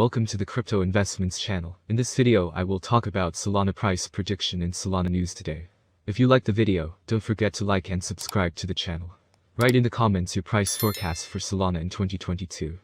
Welcome to the Crypto Investments channel. In this video I will talk about Solana price prediction and Solana news today. If you like the video, don't forget to like and subscribe to the channel. Write in the comments your price forecast for Solana in 2022.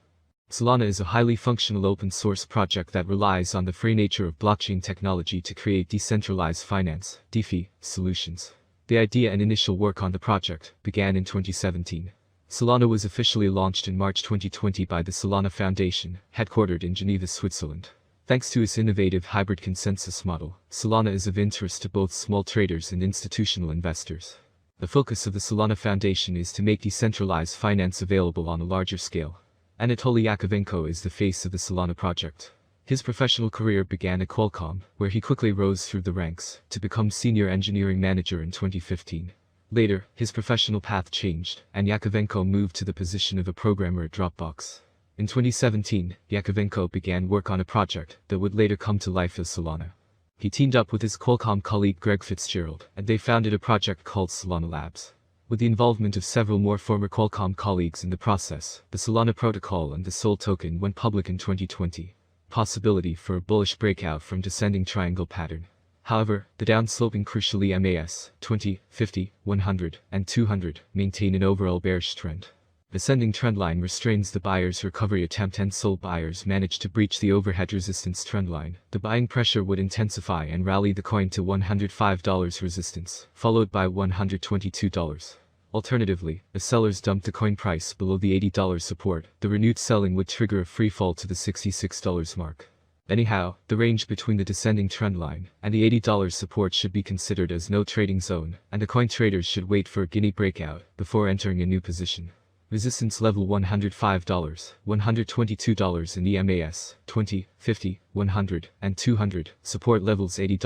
Solana is a highly functional open source project that relies on the free nature of blockchain technology to create decentralized finance (DeFi) solutions. The idea and initial work on the project began in 2017. Solana was officially launched in March 2020 by the Solana Foundation, headquartered in Geneva, Switzerland. Thanks to its innovative hybrid consensus model, Solana is of interest to both small traders and institutional investors. The focus of the Solana Foundation is to make decentralized finance available on a larger scale. Anatoly Yakovenko is the face of the Solana project. His professional career began at Qualcomm, where he quickly rose through the ranks to become senior engineering manager in 2015. Later, his professional path changed, and Yakovenko moved to the position of a programmer at Dropbox. In 2017, Yakovenko began work on a project that would later come to life as Solana. He teamed up with his Qualcomm colleague Greg Fitzgerald, and they founded a project called Solana Labs. With the involvement of several more former Qualcomm colleagues in the process, the Solana protocol and the SOL token went public in 2020. Possibility for a bullish breakout from descending triangle pattern. However, the downsloping crucially MAS, 20, 50, 100, and 200 maintain an overall bearish trend. Ascending trendline restrains the buyer's recovery attempt and SOL buyers manage to breach the overhead resistance trendline. The buying pressure would intensify and rally the coin to $105 resistance, followed by $122. Alternatively, if sellers dumped the coin price below the $80 support, the renewed selling would trigger a free fall to the $66 mark. Anyhow, the range between the descending trendline and the $80 support should be considered as no trading zone, and the coin traders should wait for a guinea breakout before entering a new position. Resistance level $105, $122 in the MAS, 20, 50, 100, and 200. Support levels $80,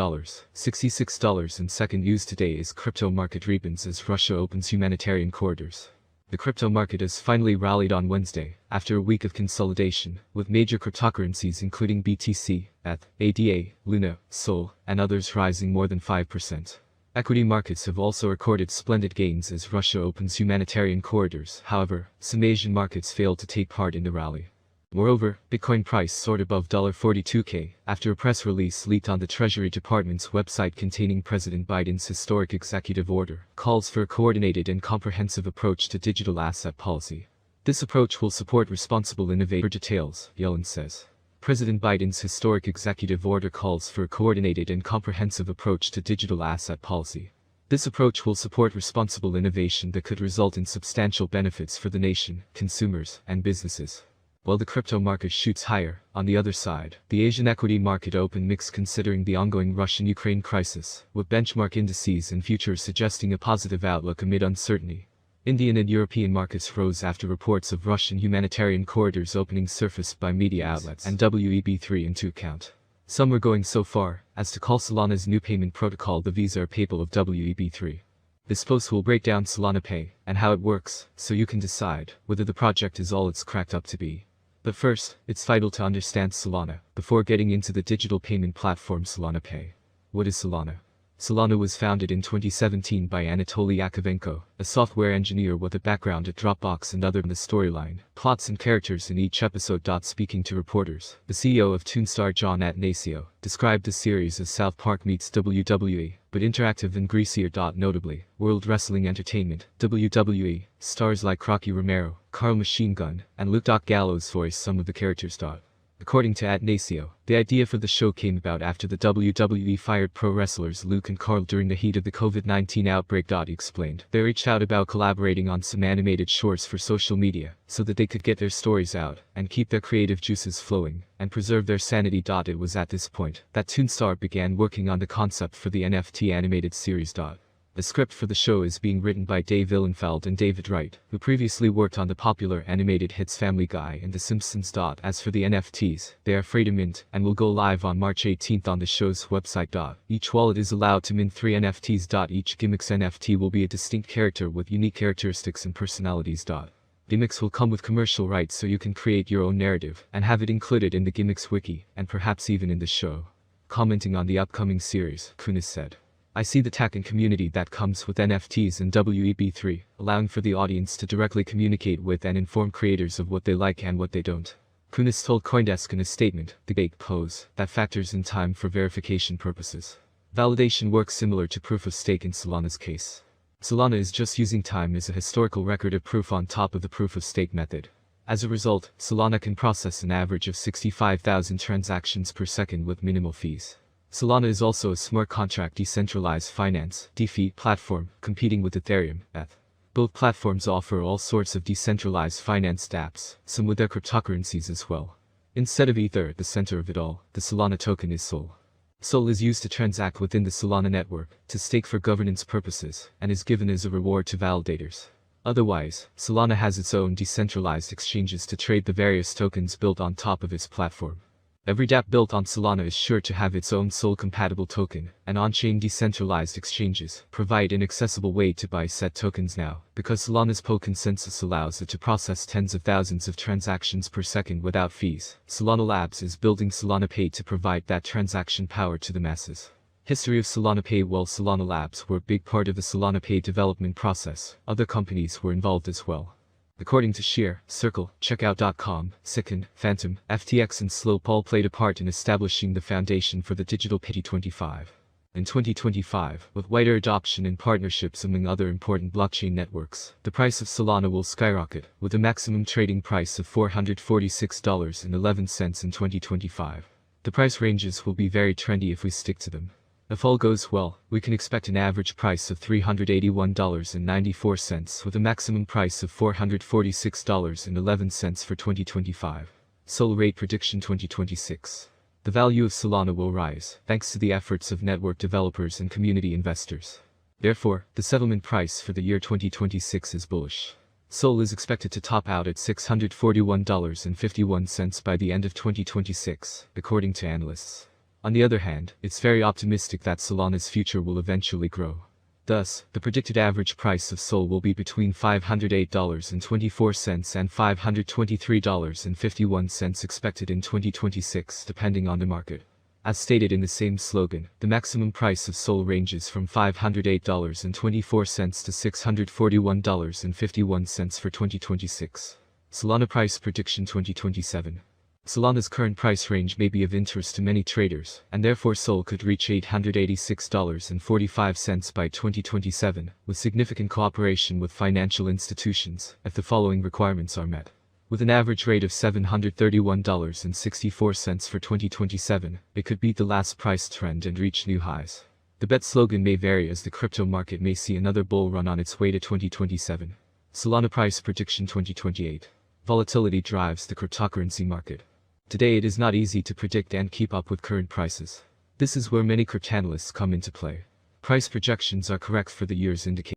$66 and second news today is crypto market rebounds as Russia opens humanitarian corridors. The crypto market has finally rallied on Wednesday, after a week of consolidation, with major cryptocurrencies including BTC, ETH, ADA, Luna, SOL, and others rising more than 5%. Equity markets have also recorded splendid gains as Russia opens humanitarian corridors. However, some Asian markets failed to take part in the rally. Moreover, Bitcoin price soared above $42K after a press release leaked on the Treasury Department's website containing President Biden's historic executive order calls for a coordinated and comprehensive approach to digital asset policy. This approach will support responsible innovation. For details, Yellen says. President Biden's historic executive order calls for a coordinated and comprehensive approach to digital asset policy. This approach will support responsible innovation that could result in substantial benefits for the nation, consumers, and businesses. While the crypto market shoots higher, on the other side, the Asian equity market opened mixed considering the ongoing Russian-Ukraine crisis, with benchmark indices and futures suggesting a positive outlook amid uncertainty. Indian and European markets rose after reports of Russian humanitarian corridors opening surfaced by media outlets and WEB3 into account. Some were going so far as to call Solana's new payment protocol the Visa or PayPal of WEB3. This post will break down Solana Pay and how it works, so you can decide whether the project is all it's cracked up to be. But first, it's vital to understand Solana before getting into the digital payment platform Solana Pay. What is Solana? Solana was founded in 2017 by Anatoly Yakovenko, a software engineer with a background at Dropbox and other. The storyline, plots and characters in each episode. Speaking to reporters, the CEO of Toonstar John Atanasio described the series as South Park meets WWE, but interactive and greasier. Notably, World Wrestling Entertainment, WWE, stars like Rocky Romero, Carl Machine Gun, and Luke Gallows voice some of the characters. According to Atanasio, the idea for the show came about after the WWE fired pro wrestlers Luke and Carl during the heat of the COVID-19 outbreak. He explained, they reached out about collaborating on some animated shorts for social media, so that they could get their stories out, and keep their creative juices flowing, and preserve their sanity. It was at this point that Toonstar began working on the concept for the NFT animated series. The script for the show is being written by Dave Illenfeld and David Wright, who previously worked on the popular animated hits Family Guy and The Simpsons. As for the NFTs, they are free to mint and will go live on March 18 on the show's website. Each wallet is allowed to mint 3 NFTs. Each Gimmicks NFT will be a distinct character with unique characteristics and personalities. Gimmicks will come with commercial rights, so you can create your own narrative and have it included in the Gimmicks wiki, and perhaps even in the show. Commenting on the upcoming series, Kunis said, I see the tech and community that comes with NFTs and WEB3, allowing for the audience to directly communicate with and inform creators of what they like and what they don't. Kunis told CoinDesk in a statement, the gate pose that factors in time for verification purposes. Validation works similar to proof of stake in Solana's case. Solana is just using time as a historical record of proof on top of the proof of stake method. As a result, Solana can process an average of 65,000 transactions per second with minimal fees. Solana is also a smart contract decentralized finance (DeFi) platform, competing with Ethereum (ETH). Both platforms offer all sorts of decentralized finance dApps, some with their cryptocurrencies as well. Instead of Ether at the center of it all, the Solana token is SOL. SOL is used to transact within the Solana network, to stake for governance purposes, and is given as a reward to validators. Otherwise, Solana has its own decentralized exchanges to trade the various tokens built on top of its platform. Every dApp built on Solana is sure to have its own SOL-compatible token, and on-chain decentralized exchanges provide an accessible way to buy said tokens now, because Solana's POW consensus allows it to process tens of thousands of transactions per second without fees. Solana Labs is building Solana Pay to provide that transaction power to the masses. History of Solana Pay. While Solana Labs were a big part of the Solana Pay development process, other companies were involved as well. According to Sheer, Circle, Checkout.com, Sicken, Phantom, FTX and Slope all played a part in establishing the foundation for the digital Pay 25. In 2025, with wider adoption and partnerships among other important blockchain networks, the price of Solana will skyrocket, with a maximum trading price of $446.11 in 2025. The price ranges will be very trendy if we stick to them. If all goes well, we can expect an average price of $381.94 with a maximum price of $446.11 for 2025. Sol Rate Prediction 2026. The value of Solana will rise, thanks to the efforts of network developers and community investors. Therefore, the settlement price for the year 2026 is bullish. Sol is expected to top out at $641.51 by the end of 2026, according to analysts. On the other hand, it's very optimistic that Solana's future will eventually grow. Thus, the predicted average price of SOL will be between $508.24 and $523.51 expected in 2026 depending on the market. As stated in the same slogan, the maximum price of SOL ranges from $508.24 to $641.51 for 2026. Solana Price Prediction 2027. Solana's current price range may be of interest to many traders, and therefore SOL could reach $886.45 by 2027, with significant cooperation with financial institutions, if the following requirements are met. With an average rate of $731.64 for 2027, it could beat the last price trend and reach new highs. The bet slogan may vary as the crypto market may see another bull run on its way to 2027. Solana Price Prediction 2028. Volatility drives the cryptocurrency market. Today it is not easy to predict and keep up with current prices. This is where many cryptanalysts come into play. Price projections are correct for the years indicated.